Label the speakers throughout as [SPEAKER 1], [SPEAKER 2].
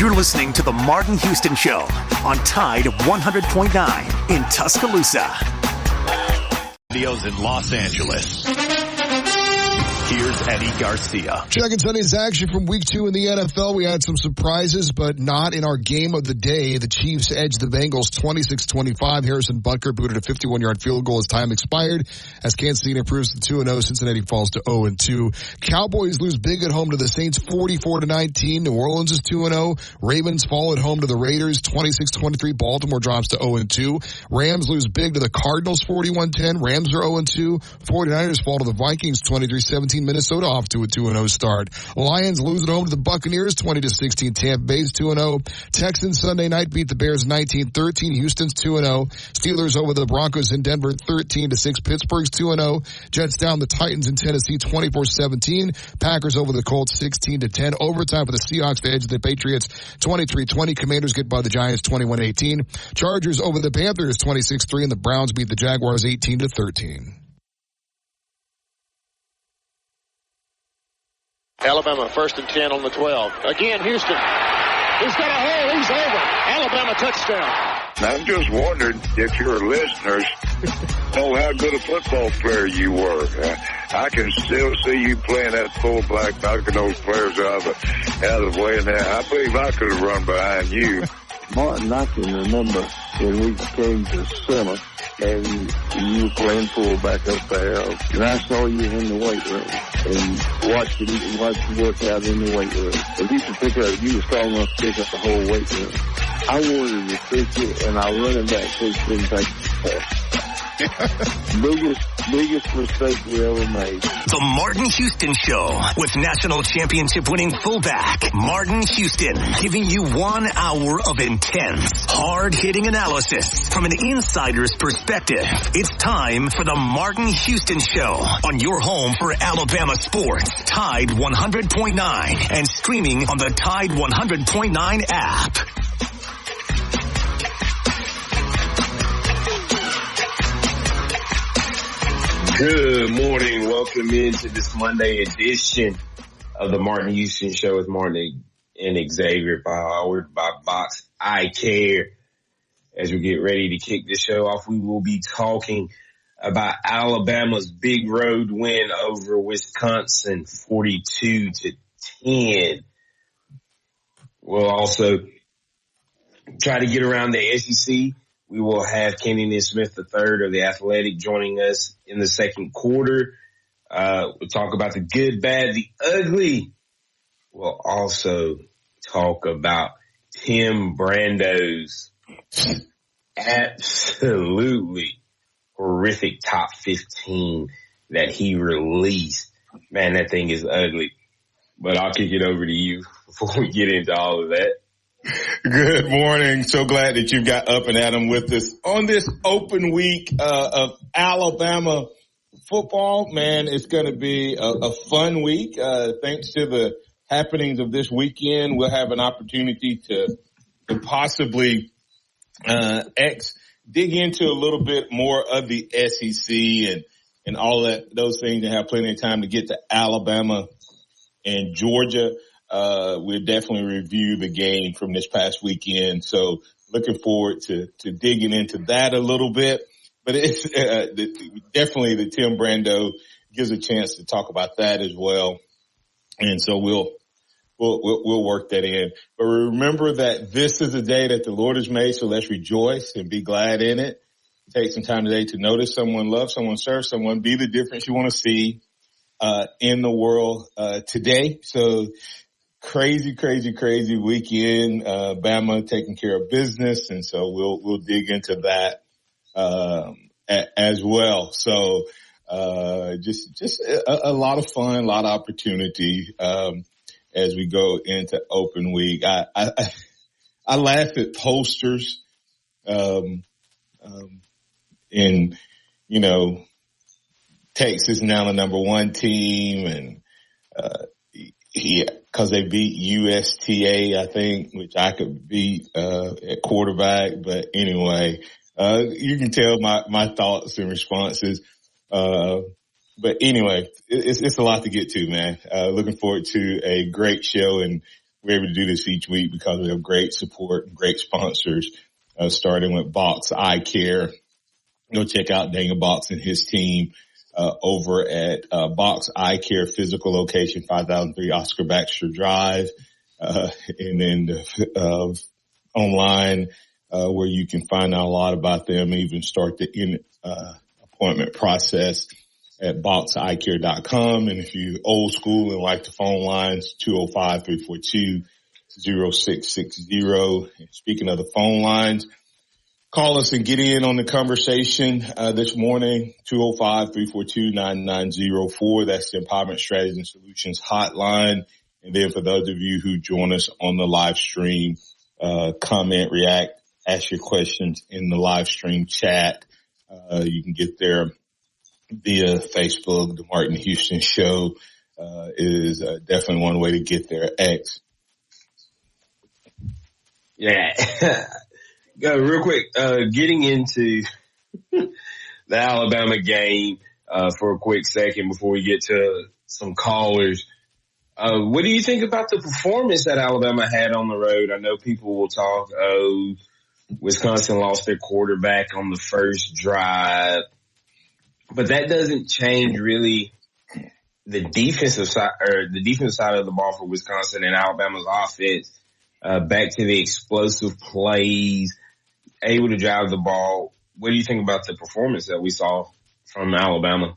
[SPEAKER 1] You're listening to The Martin Houston Show on Tide 100.9 in Tuscaloosa. Videos in Los Angeles. Here's Eddie Garcia.
[SPEAKER 2] Checking Sunday's action from week 2 in the NFL. We had some surprises, but not in our game of the day. The Chiefs edged the Bengals 26-25. Harrison Butker booted a 51-yard field goal as time expired. As Kansas City improves to 2-0, Cincinnati falls to 0-2. Cowboys lose big at home to the Saints 44-19. New Orleans is 2-0. Ravens fall at home to the Raiders 26-23. Baltimore drops to 0-2. Rams lose big to the Cardinals 41-10. Rams are 0-2. 49ers fall to the Vikings 23-17. Minnesota off to a 2-0 start. Lions lose at home to the Buccaneers 20-16. Tampa Bay's 2-0. Texans Sunday night beat the Bears 19-13. Houston's 2-0. Steelers over the Broncos in Denver 13-6. Pittsburgh's 2-0. Jets down the Titans in Tennessee 24-17. Packers over the Colts 16-10. Overtime for the Seahawks to edge the Patriots 23-20. Commanders get by the Giants 21-18. Chargers over the Panthers 26-3. And the Browns beat the Jaguars 18-13.
[SPEAKER 3] Alabama 1st and 10 on the 12. Again, Houston. He's got a hole. He's over. Alabama touchdown.
[SPEAKER 4] I'm just wondering if your listeners know how good a football player you were. I can still see you playing that fullback, knocking those players out of the way. And I believe I could have run behind you.
[SPEAKER 5] Martin, I can remember when we came to center and you were playing fullback up there, and I saw you in the weight room and watched you work out in the weight room. And you were strong enough to pick up the whole weight room. I wanted to pick you, and our running back coach didn't take the pass. biggest mistake we ever made.
[SPEAKER 1] The Martin Houston Show with national championship winning fullback Martin Houston, giving you 1 hour of intense, hard-hitting analysis from an insider's perspective. It's time for the Martin Houston Show on your home for Alabama sports, Tide 100.9, and streaming on the Tide 100.9 app.
[SPEAKER 6] Good morning. Welcome into this Monday edition of the Martin Houston Show with Martin and Xavier, powered by Box Eye Care. As we get ready to kick the show off, we will be talking about Alabama's big road win over Wisconsin, 42-10. We'll also try to get around the SEC. We will have Kenyon Smith III of The Athletic joining us in the second quarter. We'll talk about the good, bad, the ugly. We'll also talk about Tim Brando's absolutely horrific top 15 that he released. Man, that thing is ugly. But I'll kick it over to you before we get into all of that.
[SPEAKER 7] Good morning. So glad that you've got Up and Adam with us on this open week of Alabama football. Man, it's going to be a fun week. Thanks to the happenings of this weekend, we'll have an opportunity to possibly dig into a little bit more of the SEC and all that, those things, and have plenty of time to get to Alabama and Georgia. We'll definitely review the game from this past weekend. So looking forward to digging into that a little bit. But it's definitely the Tim Brando gives a chance to talk about that as well. And so we'll work that in. But remember that this is a day that the Lord has made, so let's rejoice and be glad in it. Take some time today to notice someone, love someone, serve someone, be the difference you want to see in the world today. So crazy weekend. Bama taking care of business, and so we'll dig into that as well. So just a lot of fun, a lot of opportunity as we go into open week. I laugh at posters, in Texas now the number 1 team, and because they beat USTA, I think, which I could beat at quarterback. But anyway, you can tell my thoughts and responses. But anyway, it's a lot to get to, man. Looking forward to a great show, and we're able to do this each week because we have great support and great sponsors, starting with Box Eye Care. Go check out Daniel Box and his team over at Box Eye Care physical location, 5003 Oscar Baxter Drive, and then online where you can find out a lot about them, even start the appointment process at boxeyecare.com. And if you're old school and like the phone lines, 205-342-0660. And speaking of the phone lines, call us and get in on the conversation this morning, 205-342-9904. That's the Empowerment Strategies and Solutions hotline. And then for those of you who join us on the live stream, comment, react, ask your questions in the live stream chat. You can get there via Facebook. The Martin Houston Show is definitely one way to get there. X.
[SPEAKER 6] Yeah. Go real quick. Getting into the Alabama game for a quick second before we get to some callers. What do you think about the performance that Alabama had on the road? I know people will talk, Wisconsin lost their quarterback on the first drive, but that doesn't change really the defensive side of the ball for Wisconsin and Alabama's offense. Back to the explosive plays, able to drive the ball. What do you think about the performance that we saw from Alabama?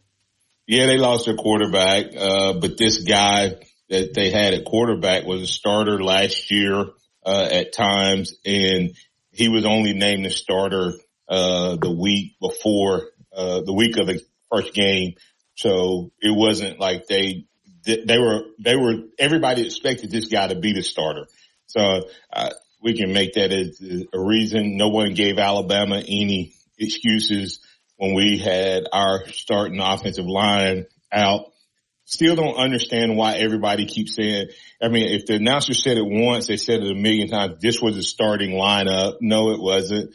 [SPEAKER 7] Yeah, they lost their quarterback, but this guy that they had at quarterback was a starter last year at times, and he was only named the starter the week before the week of the first game. So it wasn't like they were everybody expected this guy to be the starter. So we can make that as a reason. No one gave Alabama any excuses when we had our starting offensive line out. Still don't understand why everybody keeps saying, I mean, if the announcer said it once, they said it a million times, this was a starting lineup. No, it wasn't.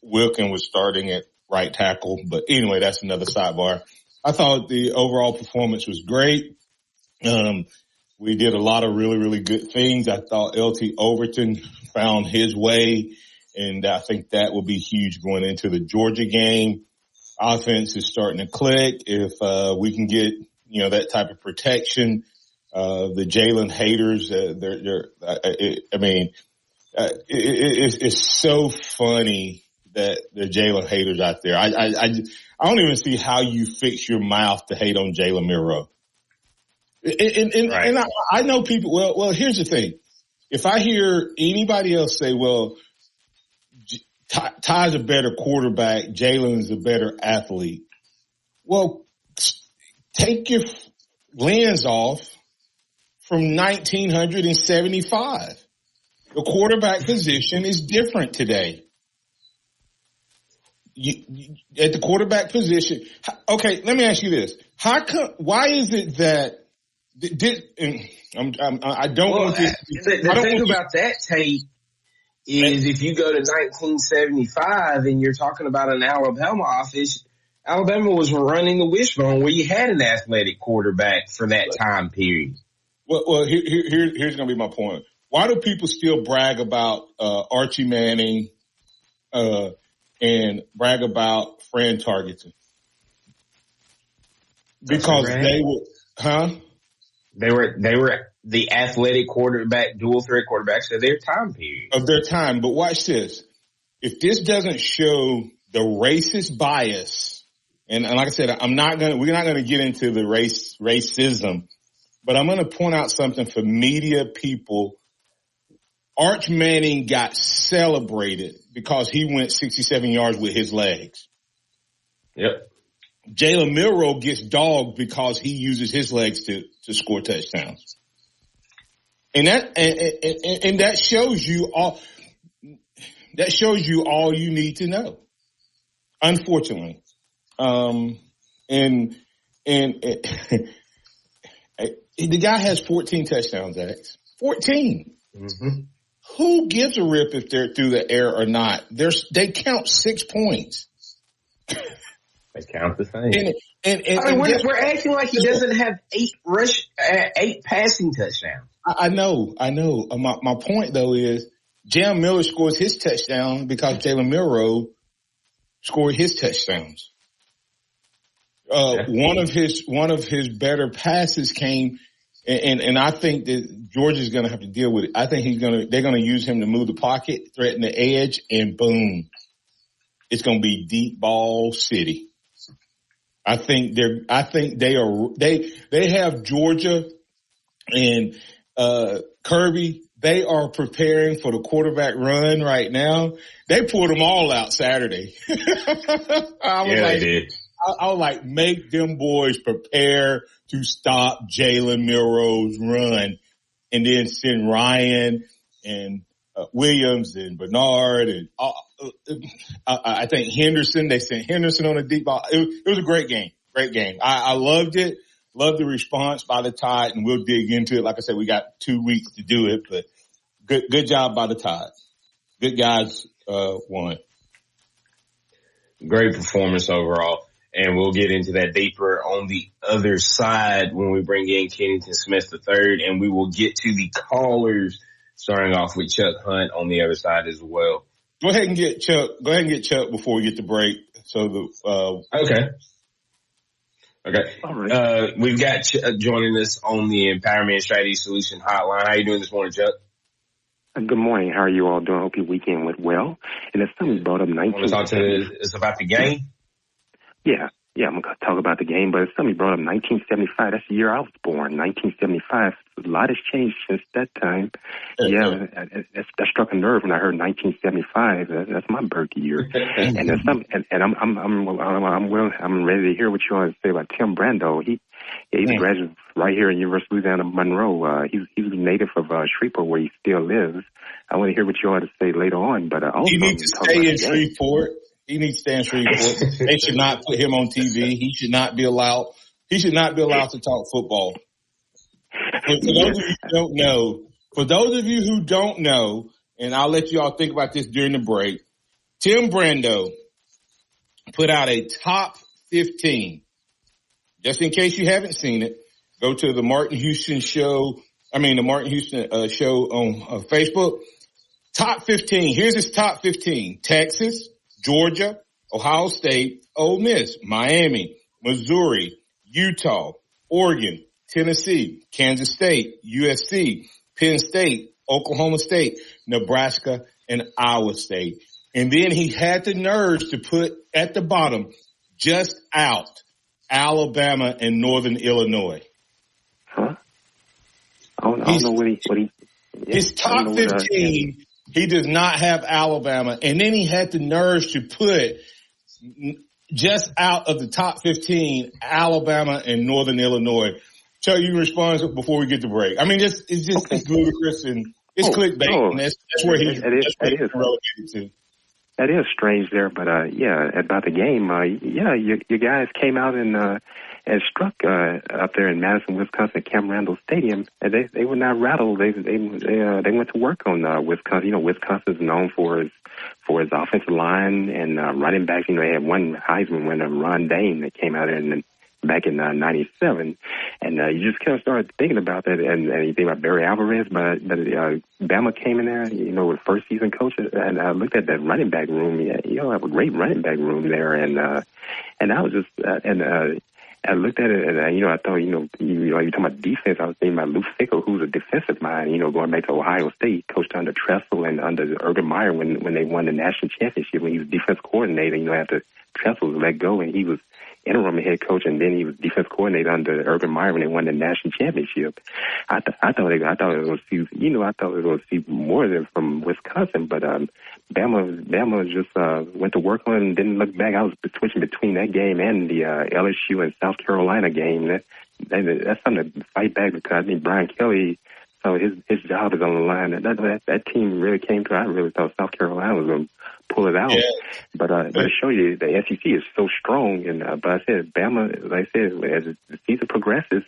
[SPEAKER 7] Wilkin was starting at right tackle. But anyway, that's another sidebar. I thought the overall performance was great. We did a lot of really, really good things. I thought LT Overton found his way, and I think that will be huge going into the Georgia game. Offense is starting to click. If we can get that type of protection. The Jalen haters, it's so funny that the Jalen haters out there. I don't even see how you fix your mouth to hate on Jalen Milroe. And I know people, well, here's the thing. If I hear anybody else say, well, Ty's a better quarterback, Jalen's a better athlete. Well, take your lens off from 1975. The quarterback position is different today. At the quarterback position, okay, let me ask you this. Why is it that I don't want to.
[SPEAKER 6] The thing about that tape is if you go to 1975 and you're talking about an Alabama offense, Alabama was running the wishbone where you had an athletic quarterback for that time period.
[SPEAKER 7] Well, here's going to be my point. Why do people still brag about Archie Manning and brag about Fran Tarkenton? Because they were the athletic quarterback, dual threat quarterbacks of their time period. Of their time. But watch this. If this doesn't show the racist bias, and like I said, we're not going to get into the racism, but I'm going to point out something for media people. Arch Manning got celebrated because he went 67 yards with his legs.
[SPEAKER 6] Yep.
[SPEAKER 7] Jalen Milroe gets dogged because he uses his legs to score touchdowns. And that shows you all you need to know. Unfortunately. The guy has 14 touchdowns, Alex. 14.
[SPEAKER 6] Mm-hmm.
[SPEAKER 7] Who gives a rip if they're through the air or not? They count 6 points.
[SPEAKER 6] They count the same.
[SPEAKER 7] And
[SPEAKER 6] we're acting like he doesn't have 8 passing touchdowns.
[SPEAKER 7] I know. My point though is Jam Miller scores his touchdown because Jalen Milroe scored his touchdowns. One of his better passes came, and I think that Georgia's going to have to deal with it. I think they're going to use him to move the pocket, threaten the edge, and boom, it's going to be deep ball city. I think they have Georgia and Kirby. They are preparing for the quarterback run right now. They pulled them all out Saturday. They did. I was like, make them boys prepare to stop Jalen Milroe's run, and then send Ryan and Williams and Bernard and I think Henderson. They sent Henderson on a deep ball. It was a great game. Great game. I loved it. Loved the response by the Tide, and we'll dig into it. Like I said, we got 2 weeks to do it, but good job by the Tide. Good guys won.
[SPEAKER 6] Great performance overall. And we'll get into that deeper on the other side when we bring in Kennington Smith III, and we will get to the callers, starting off with Chuck Hunt on the other side as well.
[SPEAKER 7] Go ahead and get Chuck before we get the break. So
[SPEAKER 6] okay. All right. We've got Chuck joining us on the Empowerment Strategy Solution Hotline. How you doing this morning, Chuck?
[SPEAKER 8] Good morning. How are you all doing? I hope your weekend went well. And if somebody brought up 19...
[SPEAKER 6] Want to talk to us about the game?
[SPEAKER 8] Yeah, I'm going to talk about the game, but if somebody brought up 1975, that's the year I was born, 1975. A lot has changed since that time. Yeah, that struck a nerve when I heard 1975. That's my birth year. And there's I'm ready to hear what you want to say about Tim Brando. He's a graduate right here in University of Louisiana Monroe. He's a native of Shreveport, where he still lives. I want to hear what you want to say later on, but also
[SPEAKER 7] he needs to stay in Shreveport. He needs to stay in Shreveport. They should not put him on TV. He should not be allowed to talk football. For those of you who don't know, and I'll let you all think about this during the break, Tim Brando put out a top 15. Just in case you haven't seen it, go to the Martin Houston show on Facebook. Top 15. Here's his top 15. Texas, Georgia, Ohio State, Ole Miss, Miami, Missouri, Utah, Oregon, Tennessee, Kansas State, USC, Penn State, Oklahoma State, Nebraska, and Iowa State. And then he had the nerves to put at the bottom, just out, Alabama and Northern Illinois.
[SPEAKER 8] Huh? I don't know what he
[SPEAKER 7] his top 15, he does not have Alabama. And then he had the nerves to put just out of the top 15, Alabama and Northern Illinois. Chuck, you can respond before we get to break. I mean, it's ludicrous and it's clickbait. And that's where he's relegated to.
[SPEAKER 8] That is strange there, but about the game, your guys came out and struck up there in Madison, Wisconsin, at Camp Randall Stadium, and they were not rattled. They went to work on Wisconsin. You know, Wisconsin's known for his offensive line and running backs. You know, they had one Heisman winner, Ron Dane, that came out back in 97, and you just kind of started thinking about that, and you think about Barry Alvarez, but Bama came in there, you know, with first season coach, and I looked at that running back room. You know, have a great running back room there, and I was just I looked at it, and I thought, you're talking about defense. I was thinking about Lou Fickell, who's a defensive mind. You know, going back to Ohio State, coached under Tressel and under Urban Meyer when they won the national championship. When he was defense coordinator, you know, after Tressel was let go, and he was interim head coach, and then he was defense coordinator under Urban Meyer when they won the national championship. I thought we were going to see more of it from Wisconsin, but Bama just went to work on it and didn't look back. I was switching between that game and the LSU and South Carolina game. That's something to fight back, because I think Brian Kelly, so his job is on the line. That team really came to. I really thought South Carolina was going to pull it out, but to show you the SEC is so strong. And but I said Bama, like I said, as the season progresses,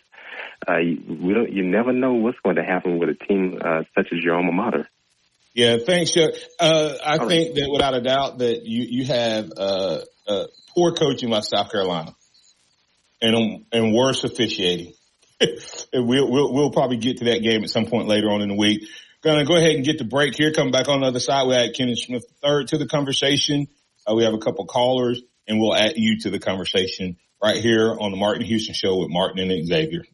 [SPEAKER 8] you never know what's going to happen with a team such as your alma mater.
[SPEAKER 7] Yeah, thanks, Chuck. I think that without a doubt that you have poor coaching by South Carolina and worse officiating. And we'll probably get to that game at some point later on in the week. Gonna go ahead and get the break here. Come back on the other side. We add Kenny Smith III to the conversation. We have a couple callers, and we'll add you to the conversation right here on the Martin Houston Show with Martin and Xavier.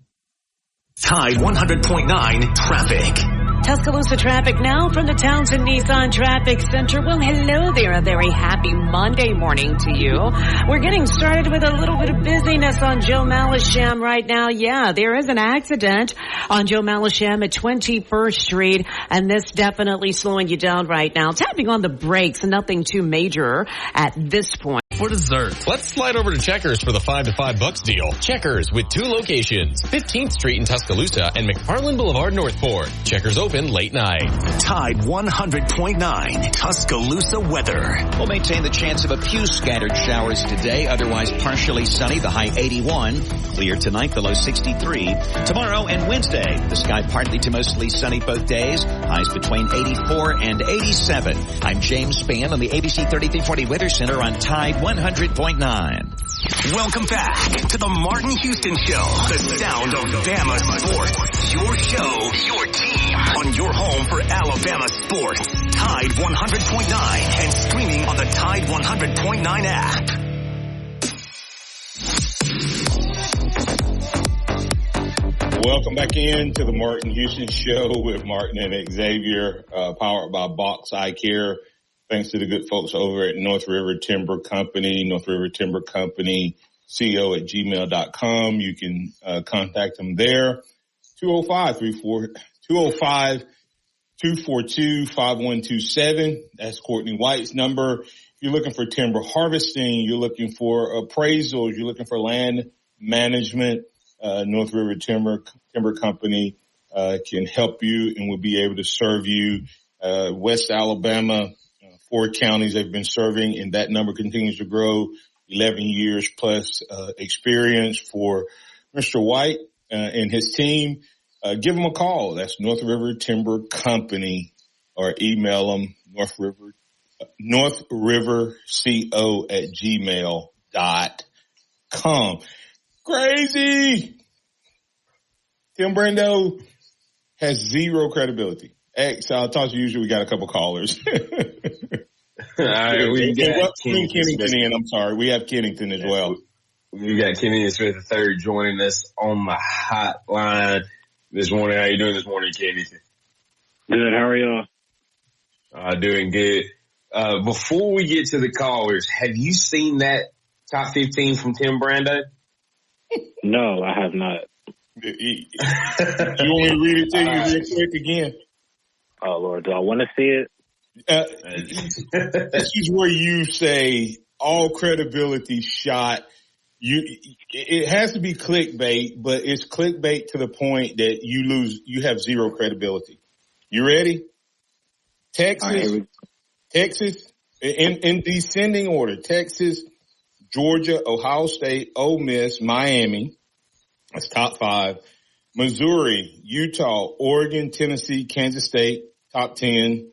[SPEAKER 1] Tide 100.9 traffic.
[SPEAKER 9] Tuscaloosa traffic now from the Townsend Nissan Traffic Center. Well, hello there. A very happy Monday morning to you. We're getting started with a little bit of busyness on Joe Malisham right now. Yeah, there is an accident on Joe Malisham at 21st Street, and this definitely slowing you down right now. Tapping on the brakes, nothing too major at this point.
[SPEAKER 10] For dessert, let's slide over to Checkers for the $5 to $5 deal. Checkers with 2 locations, 15th Street in Tuscaloosa and McFarland Boulevard, Northport. Checkers open late night.
[SPEAKER 1] Tide 100.9 Tuscaloosa weather.
[SPEAKER 11] We'll maintain the chance of a few scattered showers today, otherwise partially sunny, the high 81. Clear tonight, the low 63. Tomorrow and Wednesday, the sky partly to mostly sunny both days, highs between 84 and 87. I'm James Spann on the ABC 3340 Weather Center on Tide 100.9.
[SPEAKER 1] Welcome back to the Martin Houston Show, the sound of Bama sports. Your show, your team, on your home for Alabama sports. Tide 100.9 and streaming on the Tide 100.9 app.
[SPEAKER 7] Welcome back in to the Martin Houston Show with Martin and Xavier, powered by Box Eye Care. Thanks to the good folks over at North River Timber Company, CEO at gmail.com. You can contact them there. 205-242-5127. That's Courtney White's number. If you're looking for timber harvesting, you're looking for appraisals, you're looking for land management, North River Timber Company can help you and will be able to serve you. West Alabama, 4 counties they've been serving, and that number continues to grow. 11 years plus experience for Mr. White and his team. Give them a call. That's North River Timber Company, or email them northriverco@gmail.com. Crazy! Tim Brando has zero credibility. X, I'll talk to you. Usually we got a couple callers.
[SPEAKER 6] All right, we got
[SPEAKER 7] Kennington in. I'm sorry. We have Kennington as well.
[SPEAKER 6] We got Kenny Smith III joining us on the hotline this morning. How you doing this morning, Kennington?
[SPEAKER 12] Good. How are y'all?
[SPEAKER 6] Doing good. Before we get to the callers, have you seen that top 15 from Tim Brando?
[SPEAKER 12] No, I have not.
[SPEAKER 7] You want me to read it to you real quick again?
[SPEAKER 12] Oh, Lord. Do I want to see it?
[SPEAKER 7] This is where you say all credibility shot. It has to be clickbait, but it's clickbait to the point that you have zero credibility. You ready? Texas, in descending order: Texas, Georgia, Ohio State, Ole Miss, Miami. That's top 5. Missouri, Utah, Oregon, Tennessee, Kansas State, top 10.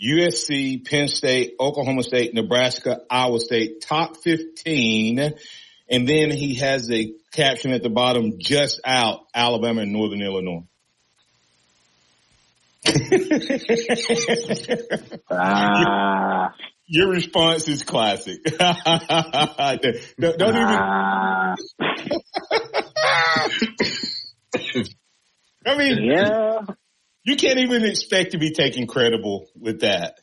[SPEAKER 7] USC, Penn State, Oklahoma State, Nebraska, Iowa State, top 15. And then he has a caption at the bottom, just out, Alabama and Northern Illinois. Your response is classic. Don't even. I mean,
[SPEAKER 12] yeah.
[SPEAKER 7] You can't even expect to be taken credible with that.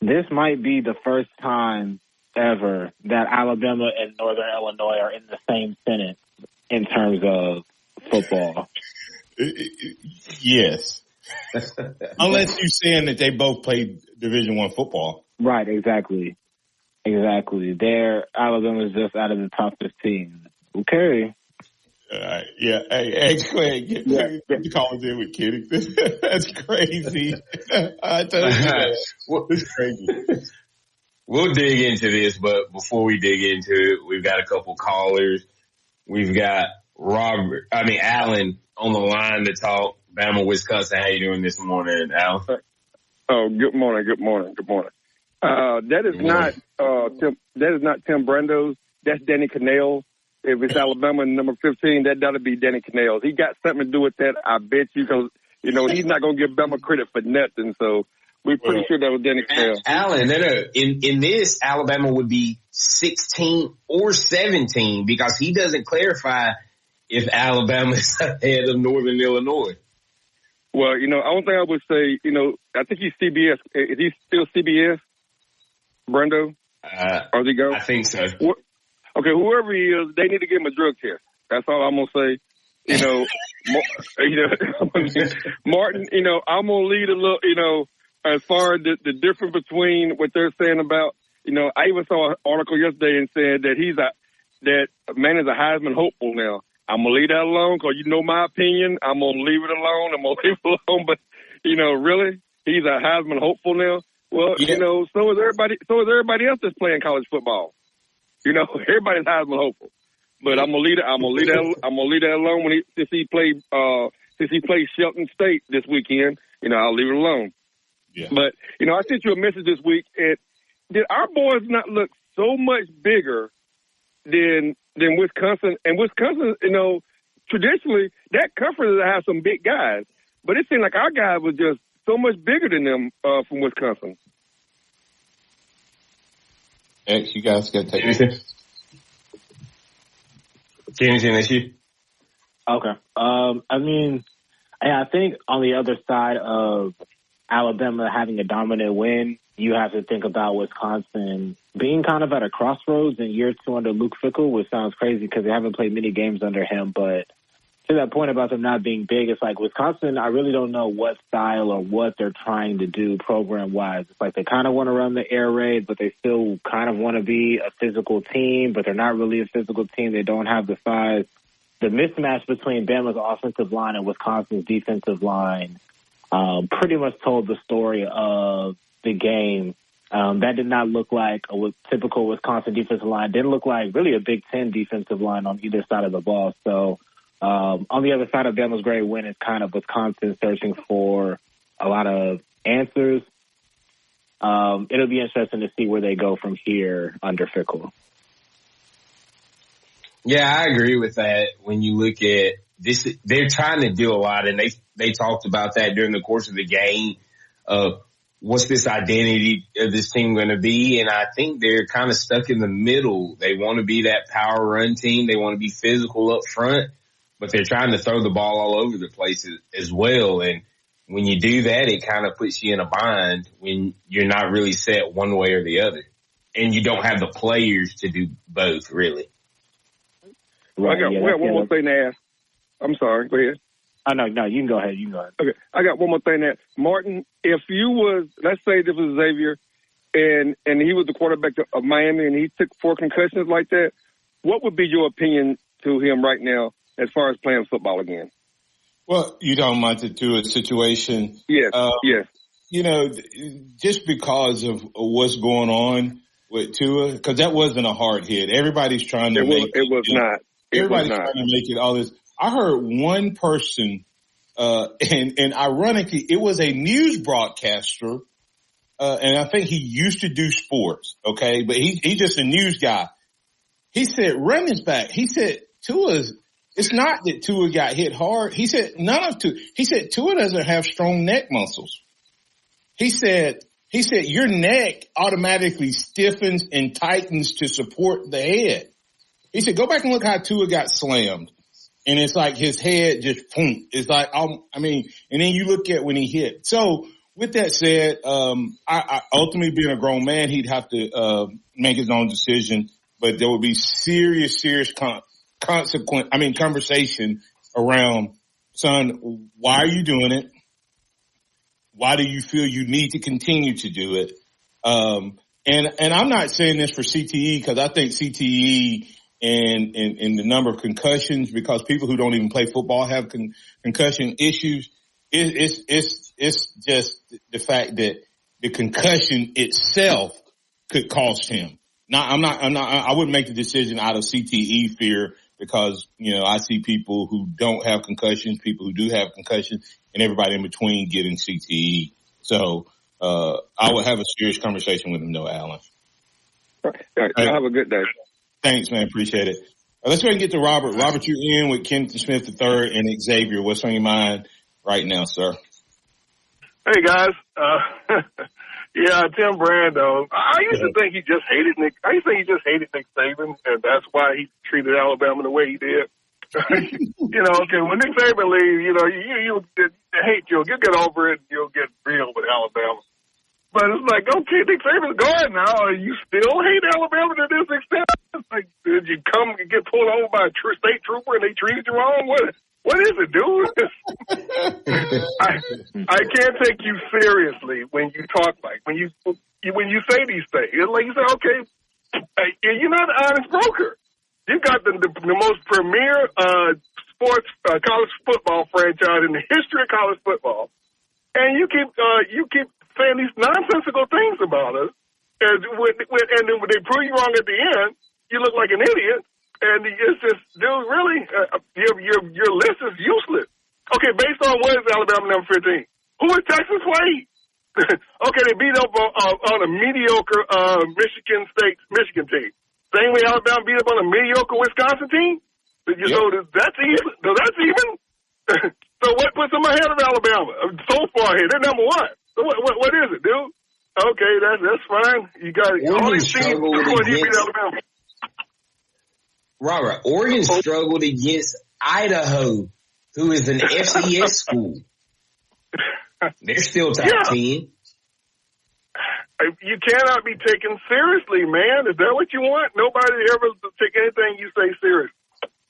[SPEAKER 12] This might be the first time ever that Alabama and Northern Illinois are in the same sentence in terms of football.
[SPEAKER 7] Yes. Unless you're saying that they both played Division I football.
[SPEAKER 12] Right, exactly. Alabama's just out of the top 15. Okay.
[SPEAKER 7] Yeah. Hey, go ahead. Get the callers in with Kitty. That's crazy. I tell you that. It's crazy.
[SPEAKER 6] We'll dig into this, but before we dig into it, we've got a couple callers. We've got Alan on the line to talk Bama, Wisconsin. How you doing this morning, Alan?
[SPEAKER 5] Oh, good morning. That is not Tim Brando's. That's Danny Cannell.
[SPEAKER 13] if it's Alabama and number 15, that'll be Danny Canales. He got something to do with that, I bet you, because, he's not going to give Bama credit for nothing. So we're pretty sure that was Danny Canales.
[SPEAKER 6] Alan, no. In this, Alabama would be 16 or 17 because he doesn't clarify if Alabama is ahead of Northern Illinois.
[SPEAKER 13] Well, only thing I would say, I think he's CBS. Is he still CBS, Brendo? Or is he go?
[SPEAKER 6] I think so.
[SPEAKER 13] Okay, whoever he is, they need to give him a drug test. That's all I'm going to say. Martin, I'm going to lead a little, as far as the difference between what they're saying about, I even saw an article yesterday and said that that man is a Heisman hopeful now. I'm going to leave that alone because my opinion. I'm going to leave it alone. But, really, he's a Heisman hopeful now. Well, so is everybody. So is everybody else that's playing college football. Everybody's Heisman hopeful. But I'm gonna leave that alone since he played Shelton State this weekend. I'll leave it alone.
[SPEAKER 7] Yeah.
[SPEAKER 13] But I sent you a message this week. And did our boys not look so much bigger than Wisconsin? And Wisconsin, traditionally that conference has some big guys, but it seemed like our guy was just so much bigger than them from Wisconsin.
[SPEAKER 7] X, you guys got to take
[SPEAKER 6] anything. Anything that you?
[SPEAKER 12] Okay. I think on the other side of Alabama having a dominant win, you have to think about Wisconsin being kind of at a crossroads in year 2 under Luke Fickell, which sounds crazy because they haven't played many games under him. But to that point about them not being big, it's like Wisconsin, I really don't know what style or what they're trying to do program-wise. It's like they kind of want to run the air raid, but they still kind of want to be a physical team, but they're not really a physical team. They don't have the size. The mismatch between Bama's offensive line and Wisconsin's defensive line pretty much told the story of the game. That did not look like a typical Wisconsin defensive line. Didn't look like really a Big Ten defensive line on either side of the ball. So on the other side of Bama's great win is kind of Wisconsin searching for a lot of answers. It'll be interesting to see where they go from here under Fickell.
[SPEAKER 6] Yeah, I agree with that. When you look at this, they're trying to do a lot, and they talked about that during the course of the game. What's this identity of this team going to be? And I think they're kind of stuck in the middle. They want to be that power run team. They want to be physical up front, but they're trying to throw the ball all over the place as well. And when you do that, it kind of puts you in a bind when you're not really set one way or the other. And you don't have the players to do both, really.
[SPEAKER 13] Right, I got one more thing to ask. I'm sorry. Go ahead.
[SPEAKER 12] Oh, no, you can go ahead.
[SPEAKER 13] Okay, I got one more thing to ask. Martin, if you was, let's say this was Xavier, and he was the quarterback of Miami, and he took 4 concussions like that, what would be your opinion to him right now as far as playing football again?
[SPEAKER 7] Well, you don't mind it to a situation.
[SPEAKER 13] Yes, yes.
[SPEAKER 7] Just because of what's going on with Tua, because that wasn't a hard hit. Everybody's trying to make it. It was not. Everybody's trying to make it all this. I heard one person, and ironically, it was a news broadcaster, and I think he used to do sports, okay? But he's just a news guy. He said, running back, he said, it's not that Tua got hit hard. He said, Tua doesn't have strong neck muscles. He said, your neck automatically stiffens and tightens to support the head. He said, go back and look how Tua got slammed. And it's like his head just, boom. It's like, and then you look at when he hit. So with that said, I ultimately being a grown man, he'd have to, make his own decision, but there would be serious conversation around, son, why are you doing it? Why do you feel you need to continue to do it? And I'm not saying this for CTE because I think CTE and the number of concussions, because people who don't even play football have concussion issues. It's just the fact that the concussion itself could cost him. I wouldn't make the decision out of CTE fear because, I see people who don't have concussions, people who do have concussions, and everybody in between getting CTE. So, I would have a serious conversation with him though, Alan.
[SPEAKER 13] All right. Have a good day.
[SPEAKER 7] Thanks, man. Appreciate it. Let's go ahead and get to Robert. Robert, you're in with Kenneth Smith III and Xavier. What's on your mind right now, sir?
[SPEAKER 14] Hey, guys. Tim Brando. I used to think he just hated Nick. I used to think he just hated Nick Saban, and that's why he treated Alabama the way he did. Okay, when Nick Saban leaves, you hate you'll get over it and you'll get real with Alabama. But it's like, okay, Nick Saban's gone now. You still hate Alabama to this extent? It's like, did you come and get pulled over by a state trooper and they treated you wrong? What is it, dude? I can't take you seriously when you talk when you say these things. It's like you say, okay, you're not an honest broker. You got the most premier sports college football franchise in the history of college football, and you keep saying these nonsensical things about us, and when they prove you wrong at the end, you look like an idiot. And it's just, dude, really, your list is useless. Okay, based on what is Alabama number 15? Who is Texas play? Okay, they beat up on a mediocre Michigan team. Same way Alabama beat up on a mediocre Wisconsin team. So that's even. So what puts them ahead of Alabama? So far ahead, they're number one. So what is it, dude? Okay, that's fine. You got all these teams before you beat Alabama.
[SPEAKER 6] Robert, Oregon struggled against Idaho, who is an FCS school. They're still top 10.
[SPEAKER 14] You cannot be taken seriously, man. Is that what you want? Nobody ever take anything you say serious.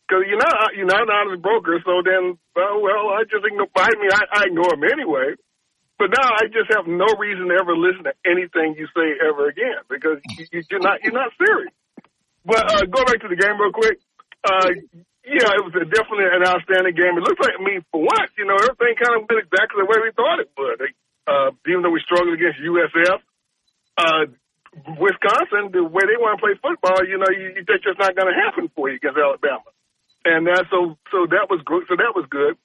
[SPEAKER 14] Because you're not an honest broker, so then, I just ignore. I ignore them anyway. But now I just have no reason to ever listen to anything you say ever again because you're not serious. But go back to the game real quick. It was definitely an outstanding game. It looks like, for once, everything kind of went exactly the way we thought it would. Even though we struggled against USF, Wisconsin, the way they want to play football, that's just not going to happen for you against Alabama. And so that was good. So that was good.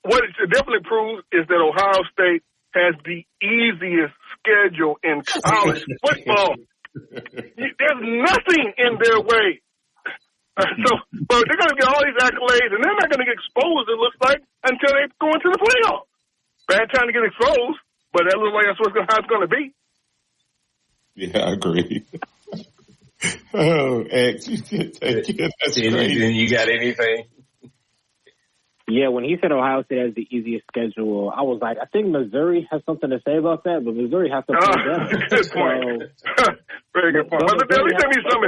[SPEAKER 14] What it definitely proves is that Ohio State has the easiest schedule in college football. There's nothing in their way. So they're going to get all these accolades, and they're not going to get exposed, it looks like, until they go into the playoffs. Bad time to get exposed, but that looks like that's how it's going to be.
[SPEAKER 7] Yeah, I agree. X, that's crazy.
[SPEAKER 6] You got anything?
[SPEAKER 12] Yeah, when he said Ohio State has the easiest schedule, I was like, I think Missouri has something to say about that, but Missouri has to play them.
[SPEAKER 14] Good point. Very good point. But at least there be some.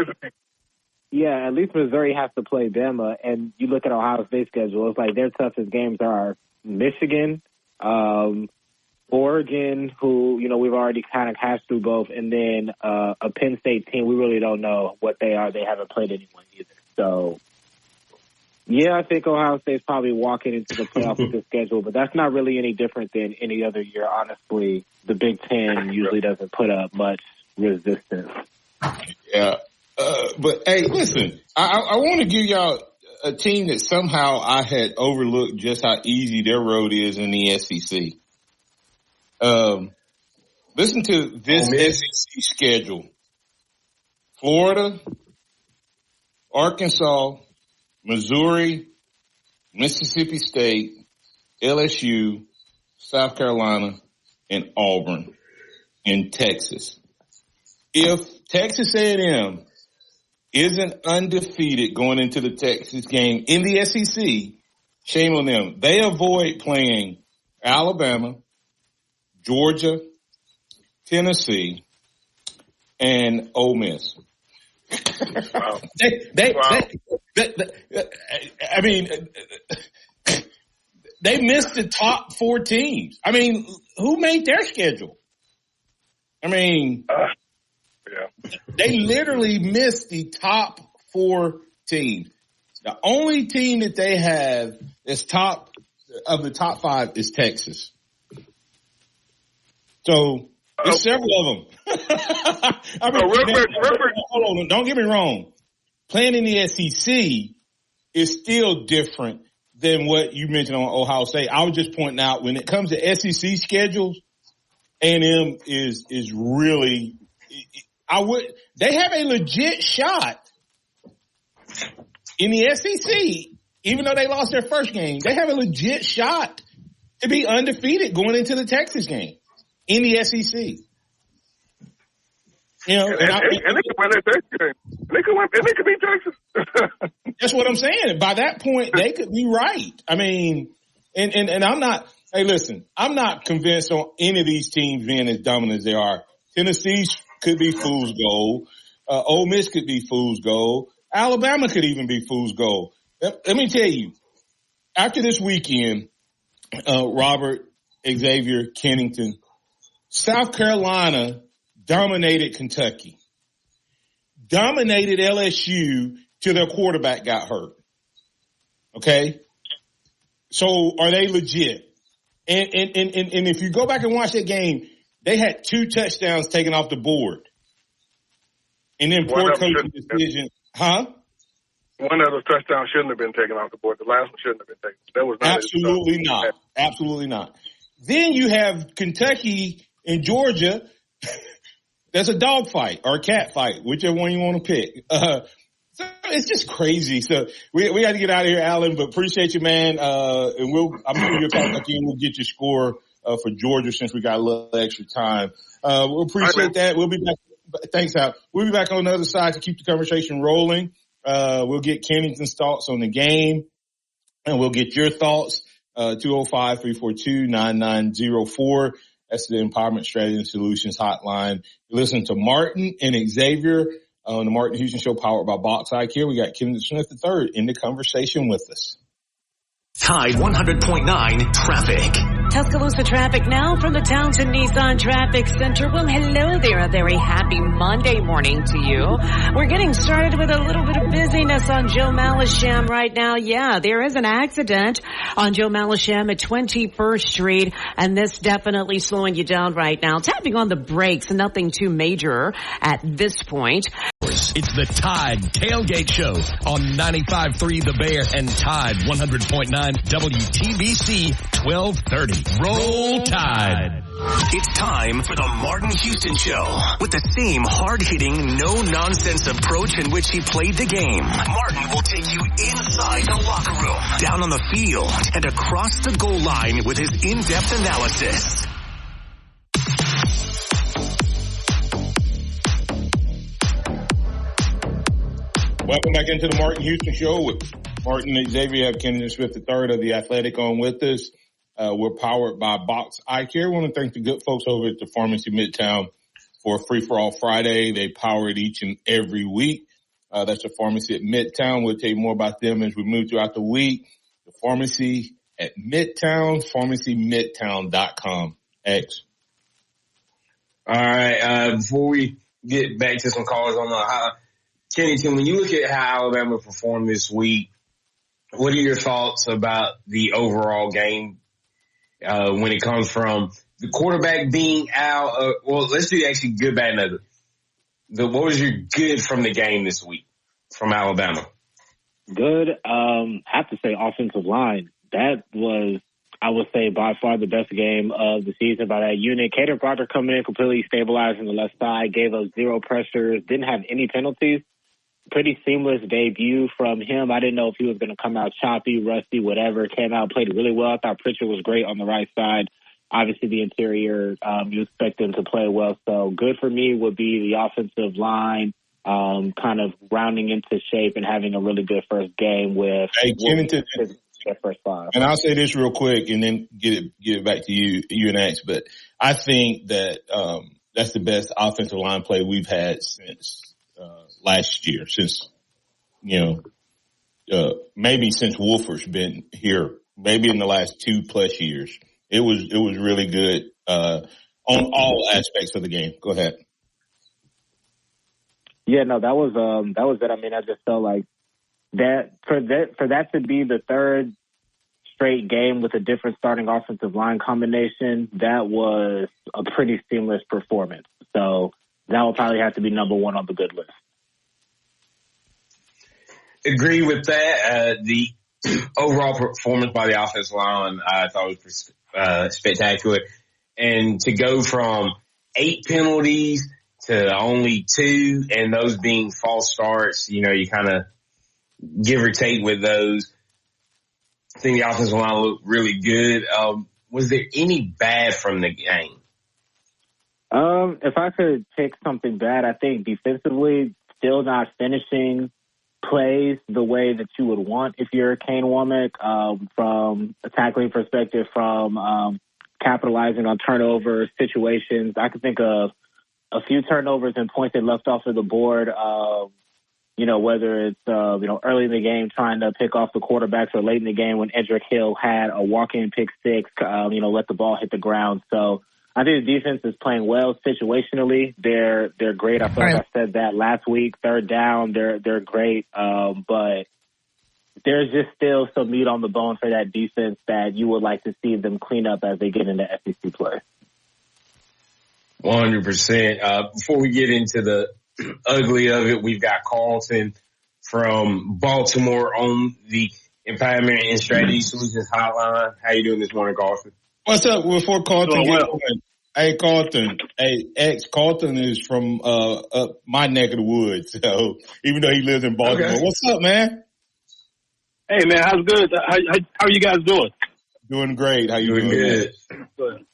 [SPEAKER 12] Yeah, at least Missouri has to play Bama, and you look at Ohio State's schedule, it's like their toughest games are Michigan, Oregon, who, we've already kind of hashed through both, and then a Penn State team, we really don't know what they are. They haven't played anyone either. So, yeah, I think Ohio State's probably walking into the playoffs with the schedule, but that's not really any different than any other year. Honestly, the Big Ten usually doesn't put up much resistance.
[SPEAKER 7] Yeah. But, hey, listen, I want to give y'all a team that somehow I had overlooked just how easy their road is in the SEC. Listen to this SEC schedule. Florida, Arkansas, Missouri, Mississippi State, LSU, South Carolina, and Auburn in Texas. If Texas A&M isn't undefeated going into the Texas game in the SEC, shame on them. They avoid playing Alabama, Georgia, Tennessee, and Ole Miss.
[SPEAKER 14] Wow.
[SPEAKER 7] They missed the top 4 teams. Who made their schedule? They literally missed the top 4 teams. The only team that they have that's top of the top 5 is Texas. So there's several of them. Hold on, don't get me wrong. Playing in the SEC is still different than what you mentioned on Ohio State. I was just pointing out when it comes to SEC schedules, A&M is really. They have a legit shot in the SEC, even though they lost their first game, they have a legit shot to be undefeated going into the Texas game in the SEC. You know, and
[SPEAKER 14] they could win that Texas game. They could beat Texas.
[SPEAKER 7] That's what I'm saying. By that point, they could be right. I mean, and I'm not. Hey, listen, I'm not convinced on any of these teams being as dominant as they are. Tennessee could be fool's gold. Ole Miss could be fool's gold. Alabama could even be fool's gold. Let me tell you, after this weekend, Robert, Xavier, Kennington, South Carolina dominated Kentucky, dominated LSU till their quarterback got hurt. Okay? So are they legit? And if you go back and watch that game, they had 2 touchdowns taken off the board. And then poor coaching decision. Huh?
[SPEAKER 14] One of those touchdowns shouldn't have been taken off the board. The last one shouldn't have been taken. That was not
[SPEAKER 7] absolutely not. Absolutely not. Then you have Kentucky and Georgia. That's a dog fight or a cat fight, whichever one you want to pick. So it's just crazy. So we got to get out of here, Alan, but appreciate you, man. And I'm sure you'll talk again. We'll get your score for Georgia since we got a little extra time. We'll appreciate that. We'll be back. Thanks, Al. We'll be back on the other side to keep the conversation rolling. We'll get Kennington's thoughts on the game, and we'll get your thoughts. 205-342-9904. That's the Empowerment Strategy and Solutions Hotline. You listen to Martin and Xavier on the Martin Houston Show, powered by Box Eye Care. We got Kenneth Smith III in the conversation with us.
[SPEAKER 1] Tide 100.9 traffic.
[SPEAKER 9] Tuscaloosa traffic now from the Townsend Nissan Traffic Center. Well, hello there. A very happy Monday morning to you. We're getting started with a little bit of busyness on Joe Malisham right now. Yeah, there is an accident on Joe Malisham at 21st Street, and this definitely slowing you down right now. Tapping on the brakes, nothing too major at this point.
[SPEAKER 15] It's the Tide Tailgate Show on 95.3 The Bear and Tide 100.9 WTBC 1230. Roll Tide.
[SPEAKER 1] It's time for the Martin Houston Show. With the same hard-hitting, no-nonsense approach in which he played the game, Martin will take you inside the locker room, down on the field, and across the goal line with his in-depth analysis.
[SPEAKER 7] Welcome back into the Martin Houston Show with Martin and Xavier. Have Kenneth Smith III of The Athletic on with us. We're powered by Box Eye Care. I want to thank the good folks over at the Pharmacy Midtown for Free for All Friday. They power it each and every week. That's a pharmacy at Midtown. We'll tell you more about them as we move throughout the week. The pharmacy at Midtown, pharmacymidtown.com. X.
[SPEAKER 6] All right. Before we get back to some callers on the Kennington, when you look at how Alabama performed this week, what are your thoughts about the overall game when it comes from the quarterback being out? Well, let's do actually good, bad, and ugly. What was your good from the game this week from Alabama?
[SPEAKER 12] Good. I have to say offensive line. That was, I would say, by far the best game of the season by that unit. Caden Proctor coming in, completely stabilizing the left side, gave us 0 pressures, didn't have any penalties. Pretty seamless debut from him. I didn't know if he was going to come out choppy, rusty, whatever. Came out, played really well. I thought Pritchard was great on the right side. Obviously, the interior, you expect them to play well. So good for me would be the offensive line kind of rounding into shape and having a really good first game with their first 5.
[SPEAKER 7] And I'll say this real quick and then get it back to you and X. But I think that that's the best offensive line play we've had since last year, since, maybe since Wolfer's been here, maybe in the last 2+ years. It was really good, on all aspects of the game. Go ahead.
[SPEAKER 12] Yeah, no, that was it. I mean, I just felt like that for that to be the third straight game with a different starting offensive line combination, that was a pretty seamless performance. So that will probably have to be number 1 on the good list.
[SPEAKER 6] Agree with that. The overall performance by the offensive line, I thought was spectacular. And to go from 8 penalties to only 2, and those being false starts, you give or take with those. I think the offensive line looked really good. Was there any bad from the game?
[SPEAKER 12] If I could pick something bad, I think defensively, still not finishing plays the way that you would want if you're Kane Womack, from a tackling perspective, from capitalizing on turnover situations. I could think of a few turnovers and points that left off of the board, whether it's, early in the game trying to pick off the quarterbacks or late in the game when Edric Hill had a walk-in pick six, let the ball hit the ground. So I think the defense is playing well situationally. They're great. I feel like I said that last week. Third down, they're great. But there's just still some meat on the bone for that defense that you would like to see them clean up as they get into SEC play.
[SPEAKER 6] 100%. Before we get into the ugly of it, we've got Carlton from Baltimore on the Empowerment and Strategy Solutions Hotline. How you doing this morning, Carlton?
[SPEAKER 7] What's up? Before Carlton, hey Carlton, Carlton is from up my neck of the woods. So even though he lives in Baltimore, okay. What's up, man?
[SPEAKER 16] Hey man, how's good? How are you guys doing?
[SPEAKER 7] Doing great. How you doing?
[SPEAKER 6] Good.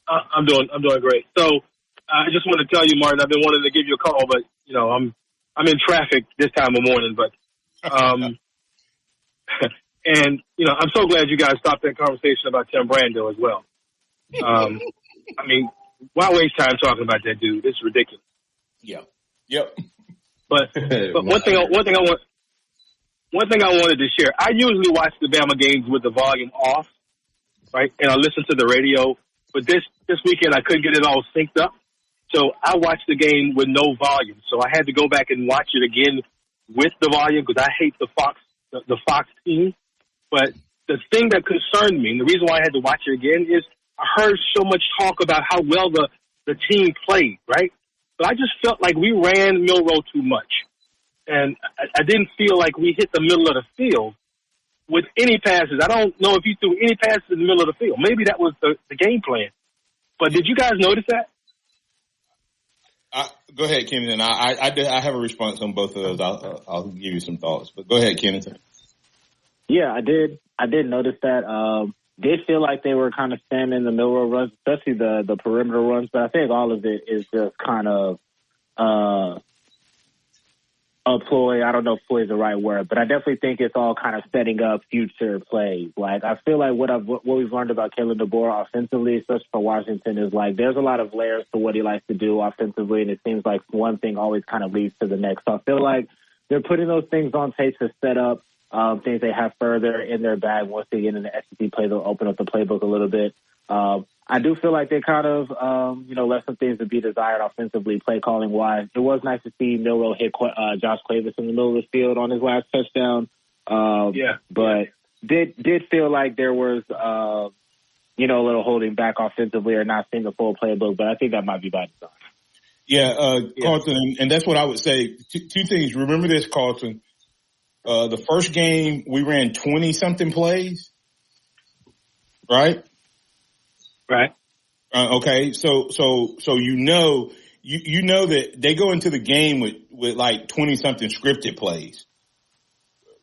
[SPEAKER 16] I'm doing great. So I just want to tell you, Martin, I've been wanting to give you a call, but I'm in traffic this time of morning, but and I'm so glad you guys stopped that conversation about Tim Brando as well. Why waste time talking about that dude? It's ridiculous.
[SPEAKER 7] Yeah. Yep.
[SPEAKER 16] But one thing I wanted to share. I usually watch the Bama games with the volume off, right? And I listen to the radio. But this weekend I couldn't get it all synced up, so I watched the game with no volume. So I had to go back and watch it again with the volume because I hate the Fox team. But the thing that concerned me, and the reason why I had to watch it again, is I heard so much talk about how well the team played, right? But I just felt like we ran Milroe too much. And I didn't feel like we hit the middle of the field with any passes. I don't know if you threw any passes in the middle of the field. Maybe that was the game plan. But did you guys notice that?
[SPEAKER 7] Go ahead, Kennington. I have a response on both of those. I'll give you some thoughts. But go ahead, Kennington.
[SPEAKER 12] Yeah, I did. I did notice that. Did feel like they were kind of spamming the Milroe runs, especially the perimeter runs. But I think all of it is just kind of a ploy. I don't know if ploy is the right word, but I definitely think it's all kind of setting up future plays. Like, I feel like what we've learned about Kalen DeBoer offensively, especially for Washington, is like there's a lot of layers to what he likes to do offensively, and it seems like one thing always kind of leads to the next. So I feel like they're putting those things on tape to set up things they have further in their bag. Once they get into SEC play, they'll open up the playbook a little bit. I do feel like they kind of, left some things to be desired offensively, play calling wise. It was nice to see Milroe hit Josh Clavis in the middle of the field on his last touchdown. But did feel like there was, a little holding back offensively or not seeing the full playbook. But I think that might be by design.
[SPEAKER 7] Carlton, and that's what I would say. Two things. Remember this, Carlton. The first game we ran 20-something plays, right?
[SPEAKER 16] Right.
[SPEAKER 7] Okay. So you know that they go into the game with like 20-something scripted plays.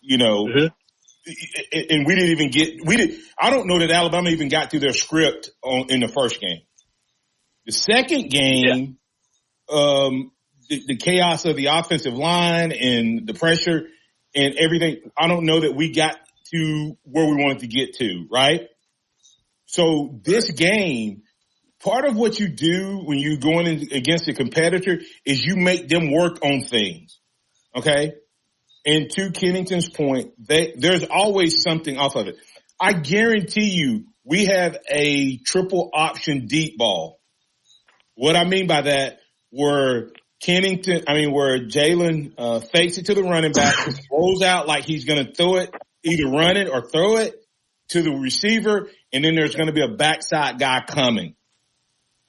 [SPEAKER 7] And we didn't even I don't know that Alabama even got through their script in the first game. The second game, the chaos of the offensive line and the pressure and everything, I don't know that we got to where we wanted to get to, right? So this game, part of what you do when you're going in against a competitor is you make them work on things, okay? And to Kennington's point, there's always something off of it. I guarantee you we have a triple option deep ball. What I mean by that, where Jalen fakes it to the running back, rolls out like he's going to throw it, either run it or throw it to the receiver, and then there's going to be a backside guy coming.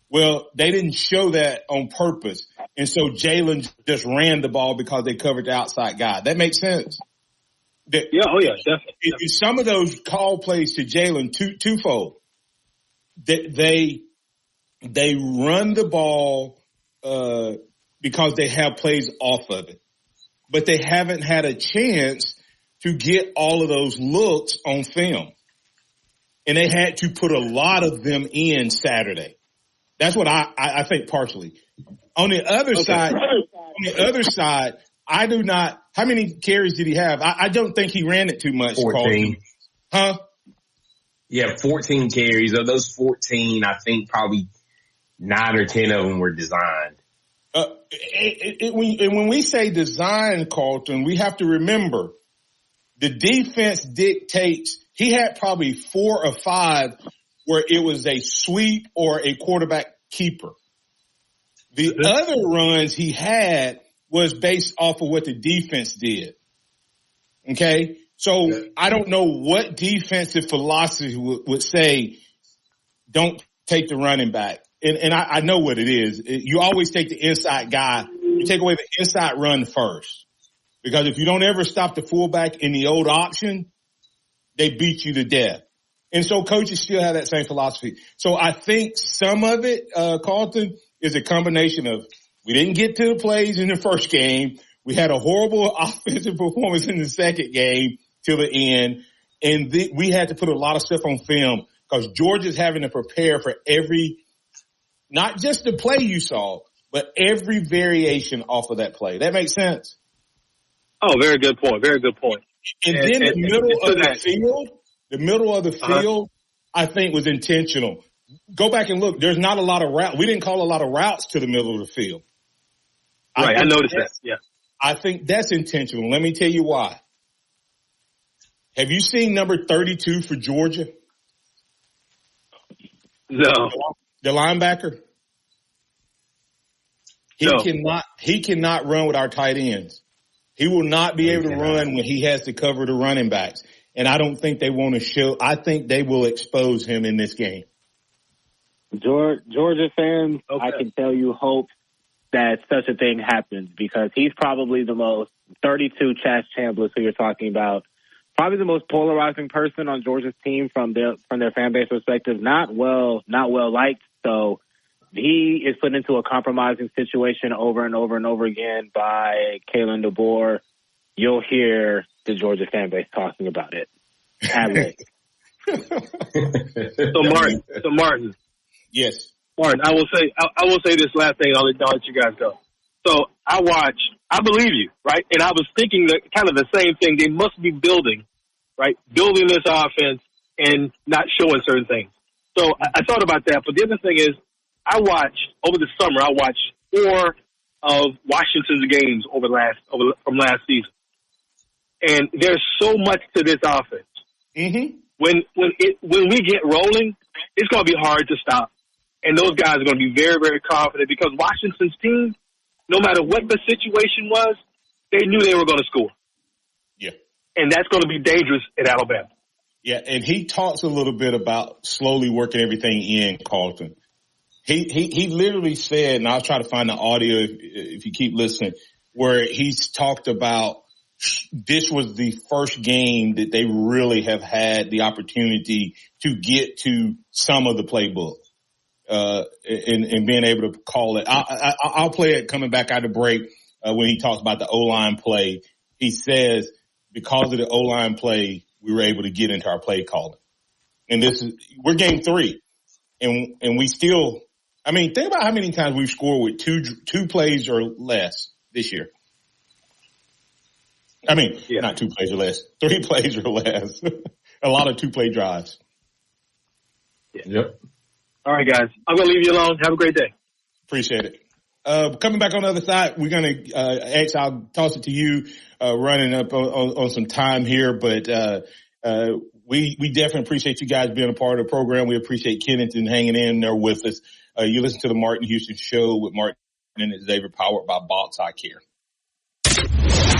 [SPEAKER 7] Well, they didn't show that on purpose. And so Jalen just ran the ball because they covered the outside guy. That makes sense.
[SPEAKER 16] Definitely.
[SPEAKER 7] Some of those call plays to Jalen twofold. They run the ball because they have plays off of it. But they haven't had a chance to get all of those looks on film. And they had to put a lot of them in Saturday. That's what I think partially. On the other side, I do not. How many carries did he have? I don't think he ran it too much.
[SPEAKER 6] 14.
[SPEAKER 7] Huh?
[SPEAKER 6] Yeah, 14 carries. Of those 14, I think probably 9 or 10 of them were designed.
[SPEAKER 7] When we say design, Carlton, we have to remember the defense dictates. He had probably 4 or 5 where it was a sweep or a quarterback keeper. The other runs he had was based off of what the defense did. Okay? So I don't know what defensive philosophy would say, don't take the running back. And I know what it is. You always take the inside guy. You take away the inside run first. Because if you don't ever stop the fullback in the old option, they beat you to death. And so coaches still have that same philosophy. So I think some of it, Carlton, is a combination of we didn't get to the plays in the first game. We had a horrible offensive performance in the second game till the end. And we had to put a lot of stuff on film because Georgia's having to prepare for every, not just the play you saw, but every variation off of that play. That makes sense?
[SPEAKER 16] Oh, very good point. Very good point.
[SPEAKER 7] And then the middle of the field, I think was intentional. Go back and look. There's not a lot of routes. We didn't call a lot of routes to the middle of the field.
[SPEAKER 16] Right. I noticed that. Yeah.
[SPEAKER 7] I think that's intentional. Let me tell you why. Have you seen number 32 for Georgia?
[SPEAKER 16] No.
[SPEAKER 7] The linebacker? He cannot run with our tight ends. He will not be able to run when he has to cover the running backs. And I don't think they want to show. I think they will expose him in this game.
[SPEAKER 12] Georgia fans, I can tell you, hope that such a thing happens because he's probably the most 32 Chaz Chambliss, who you're talking about, probably the most polarizing person on Georgia's team from their fan base perspective. Not well liked. So he is put into a compromising situation over and over and over again by Kalen DeBoer. You'll hear the Georgia fan base talking about it.
[SPEAKER 16] So Martin.
[SPEAKER 7] Yes.
[SPEAKER 16] Martin, I will say this last thing. I'll let you guys go. So I believe you, right? And I was thinking that kind of the same thing. They must be building this offense and not showing certain things. So I thought about that. But the other thing is, over the summer, I watched 4 of Washington's games from last season. And there's so much to this offense.
[SPEAKER 7] Mm-hmm.
[SPEAKER 16] When we get rolling, it's going to be hard to stop. And those guys are going to be very, very confident because Washington's team, no matter what the situation was, they knew they were going to score.
[SPEAKER 7] Yeah.
[SPEAKER 16] And that's going to be dangerous at Alabama.
[SPEAKER 7] Yeah, and he talks a little bit about slowly working everything in, Carlton. He literally said, and I'll try to find the audio if you keep listening, where he's talked about this was the first game that they really have had the opportunity to get to some of the playbook, and being able to call it. I'll play it coming back out of break, when he talks about the O-line play. He says, because of the O-line play, we were able to get into our play calling. And we're game 3 and we still, I mean, think about how many times we've scored with two plays or less this year. I mean, not 2 plays or less, 3 plays or less. A lot of 2-play drives.
[SPEAKER 16] Yeah. Yep. All right, guys. I'm going to leave you alone. Have a great day.
[SPEAKER 7] Appreciate it. Coming back on the other side, we're going to, I'll toss it to you, running up on some time here, but, we definitely appreciate you guys being a part of the program. We appreciate Kennington hanging in there with us. You listen to the Martin Houston Show with Martin and Xavier, powered by Box Eye Care.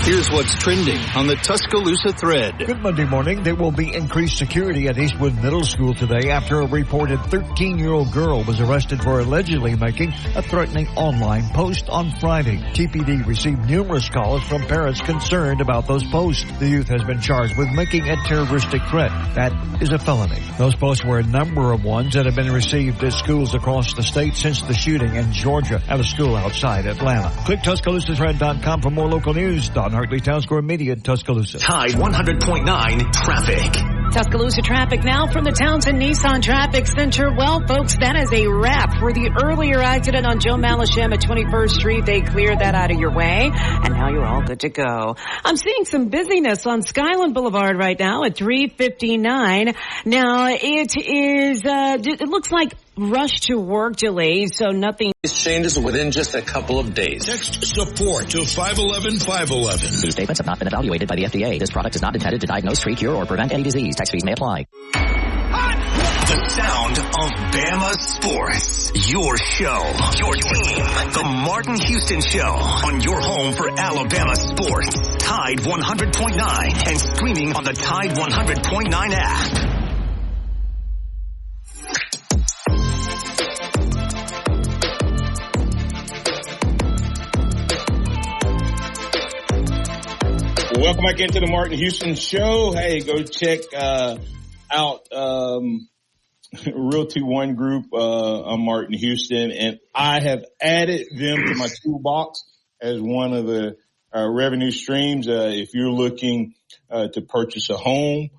[SPEAKER 17] Here's what's trending on the Tuscaloosa thread.
[SPEAKER 18] Good Monday morning. There will be increased security at Eastwood Middle School today after a reported 13-year-old girl was arrested for allegedly making a threatening online post on Friday. TPD received numerous calls from parents concerned about those posts. The youth has been charged with making a terroristic threat. That is a felony. Those posts were a number of ones that have been received at schools across the state since the shooting in Georgia at a school outside Atlanta. Click TuscaloosaThread.com for more local news. Don Hartley Town Square Media in Tuscaloosa.
[SPEAKER 1] Tide 100.9 traffic.
[SPEAKER 9] Tuscaloosa traffic now from the Townsend Nissan Traffic Center. Well, folks, that is a wrap for the earlier accident on Joe Malisham at 21st Street. They cleared that out of your way, and now you're all good to go. I'm seeing some busyness on Skyland Boulevard right now at 359. Now, it looks like rush to work delays, so nothing.
[SPEAKER 19] Changes within just a couple of days.
[SPEAKER 15] Text support to 511-511.
[SPEAKER 20] These statements have not been evaluated by the FDA. This product is not intended to diagnose, treat, cure, or prevent any disease. Tax fees may apply.
[SPEAKER 1] The sound of Bama sports. Your show. Your team. The Martin Houston Show. On your home for Alabama sports. Tide 100.9 and streaming on the Tide 100.9 app.
[SPEAKER 7] Welcome back into the Martin Houston Show. Hey, go check out Realty One Group on Martin Houston, and I have added them to my toolbox as one of the revenue streams. If you're looking to purchase a home,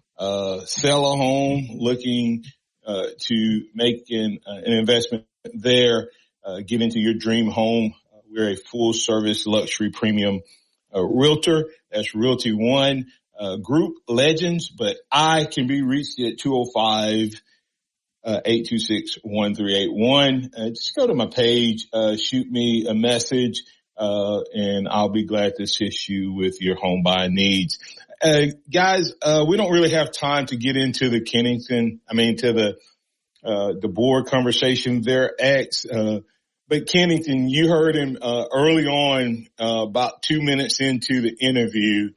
[SPEAKER 7] sell a home, looking to make an investment there, get into your dream home, we're a full-service luxury premium realtor. That's Realty One Group Legends, but I can be reached at 205-826-1381. Just go to my page, shoot me a message, and I'll be glad to assist you with your home buying needs. Guys, we don't really have time to get into the the board conversation there, X. But Kennington, you heard him early on, about 2 minutes into the interview.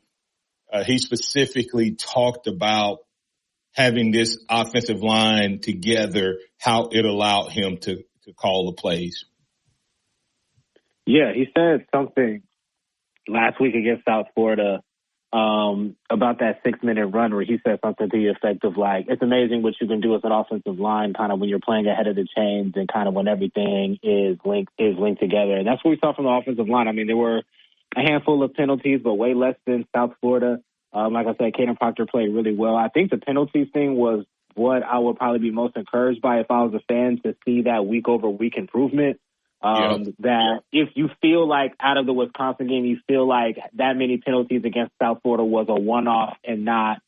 [SPEAKER 7] He specifically talked about having this offensive line together, how it allowed him to call the plays.
[SPEAKER 12] Yeah, he said something last week against South Florida about that 6-minute run where he said something to the effect of like, it's amazing what you can do as an offensive line kind of when you're playing ahead of the chains and kind of when everything is linked together. And that's what we saw from the offensive line. I mean, there were a handful of penalties, but way less than South Florida. Like I said, Caden Proctor played really well. I think the penalties thing was what I would probably be most encouraged by if I was a fan, to see that week-over-week improvement. That if you feel like out of the Wisconsin game, you feel like that many penalties against South Florida was a one-off and not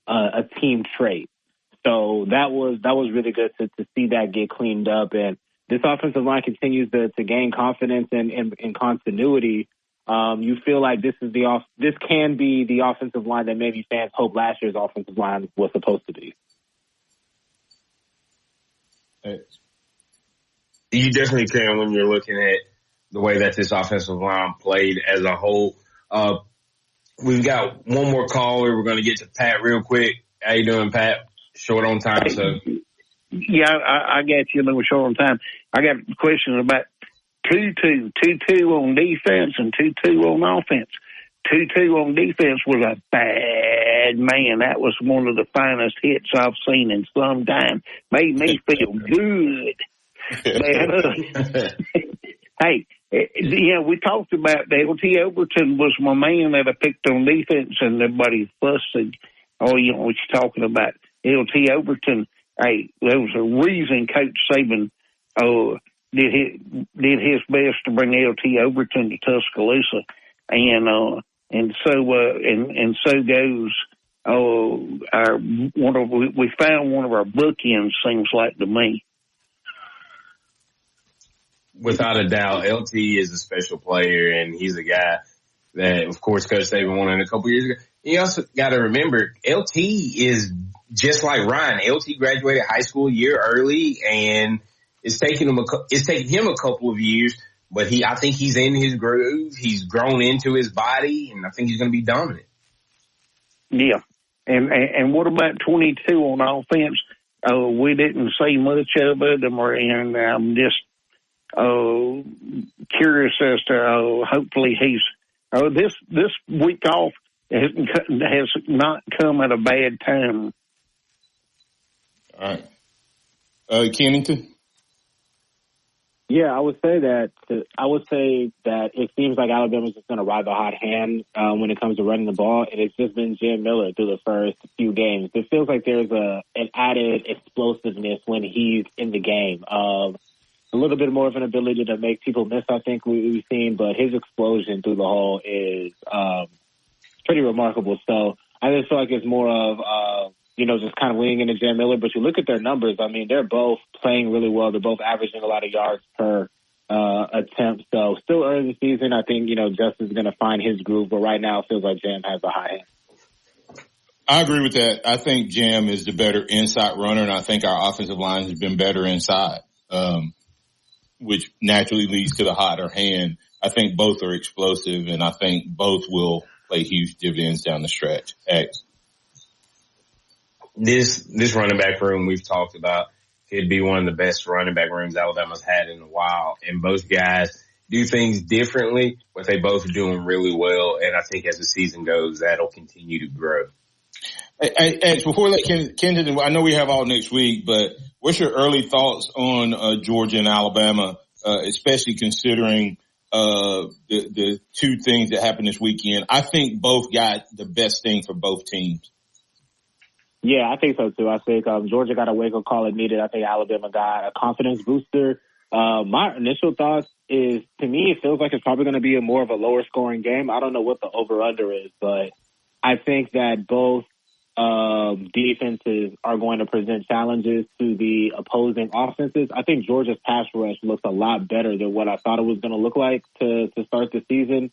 [SPEAKER 12] a team trait. So that was really good to see that get cleaned up. And this offensive line continues to gain confidence and continuity. You feel like this can be the offensive line that maybe fans hope last year's offensive line was supposed to be.
[SPEAKER 6] You definitely can when you're looking at the way that this offensive line played as a whole. We've got one more caller. We're going to get to Pat real quick. How you doing, Pat? Short on time, so.
[SPEAKER 21] Yeah, I got you a little short on time. I got questions about 2-2 on defense and 2-2 on offense. 2-2 on defense was a bad man. That was one of the finest hits I've seen in some time. Made me feel good. Hey, we talked about LT Overton was my man that I picked on defense, and everybody fussing. Oh, you know what you're talking about. LT Overton, hey, there was a reason Coach Saban did his best to bring LT Overton to Tuscaloosa, and so goes we found one of our bookends, seems like to me.
[SPEAKER 6] Without a doubt, LT is a special player, and he's a guy that, of course, Coach Saban wanted a couple years ago. You also got to remember, LT is just like Ryan. LT graduated high school a year early, and it's taken him a couple of years, but I think he's in his groove. He's grown into his body, and I think he's going to be dominant.
[SPEAKER 21] Yeah, and what about 22 on offense? We didn't see much of it, and I'm just curious as to hopefully he's this week off has not come at a bad time.
[SPEAKER 7] All right, Kennington.
[SPEAKER 12] Yeah, I would say that it seems like Alabama's just going to ride the hot hand when it comes to running the ball, and it's just been Jam Miller through the first few games. It feels like there's an added explosiveness when he's in the game. A little bit more of an ability to make people miss, I think we've seen, but his explosion through the hole is pretty remarkable. So I just feel like it's more of just kind of leaning into Jam Miller. But you look at their numbers, I mean, they're both playing really well. They're both averaging a lot of yards per attempt. So still early in the season, I think, Justin's going to find his groove. But right now it feels like Jam has a high hand.
[SPEAKER 7] I agree with that. I think Jam is the better inside runner, and I think our offensive line has been better inside, which naturally leads to the hotter hand. I think both are explosive, and I think both will play huge dividends down the stretch. X.
[SPEAKER 6] This running back room we've talked about could be one of the best running back rooms Alabama's had in a while. And both guys do things differently, but they both are doing really well. And I think as the season goes, that'll continue to grow.
[SPEAKER 7] Hey, before we let Kendon, I know we have all next week, but what's your early thoughts on Georgia and Alabama, especially considering the two things that happened this weekend? I think both got the best thing for both teams.
[SPEAKER 12] Yeah, I think so too. I think Georgia got a wake-up call it needed. I think Alabama got a confidence booster. My initial thoughts is, to me, it feels like it's probably going to be more of a lower-scoring game. I don't know what the over-under is, but I think that both defenses are going to present challenges to the opposing offenses. I think Georgia's pass rush looks a lot better than what I thought it was going to look like to start the season.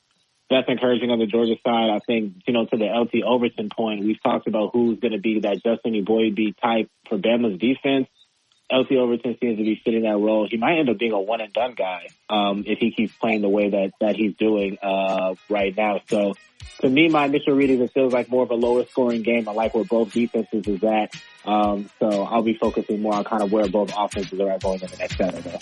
[SPEAKER 12] That's encouraging on the Georgia side. I think, to the LT Overton point, we've talked about who's going to be that Justin Eboigbe type for Bama's defense. LT Overton seems to be fitting that role. He might end up being a one-and-done guy if he keeps playing the way that he's doing right now. So, to me, my initial reading, it feels like more of a lower-scoring game. I like where both defenses is at. So I'll be focusing more on kind of where both offenses are at going in the next Saturday.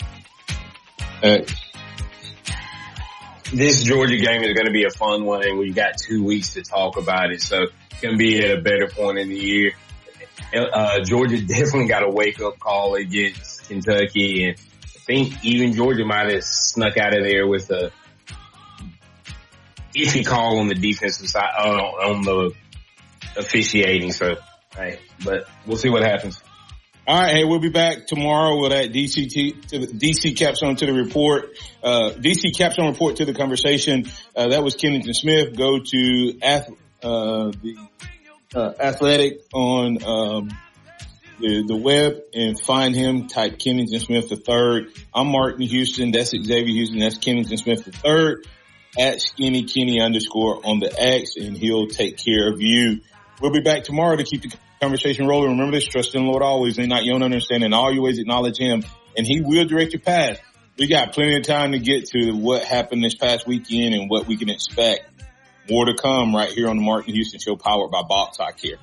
[SPEAKER 6] This Georgia game is going to be a fun one, and we've got 2 weeks to talk about it, so it's going to be at a better point in the year. Georgia definitely got a wake-up call against Kentucky, and I think even Georgia might have snuck out of there with a iffy call on the defensive side, on the officiating. So, hey, but we'll see what happens.
[SPEAKER 7] All right, hey, we'll be back tomorrow with that DC Capstone to the report. DC Capstone report to the conversation. That was Kennington Smith. Go to the Athletic on the web and find him. Type Kennington Smith III. I'm Martin Houston. That's Xavier Houston. That's Kennington Smith III. At Skinny Kenny _ on the X, and he'll take care of you. We'll be back tomorrow to keep the conversation rolling. Remember this: trust in the Lord always, and not your own understanding. In all your ways acknowledge Him, and He will direct your path. We got plenty of time to get to what happened this past weekend and what we can expect. More to come right here on the Martin Houston Show, powered by Box Eye Care.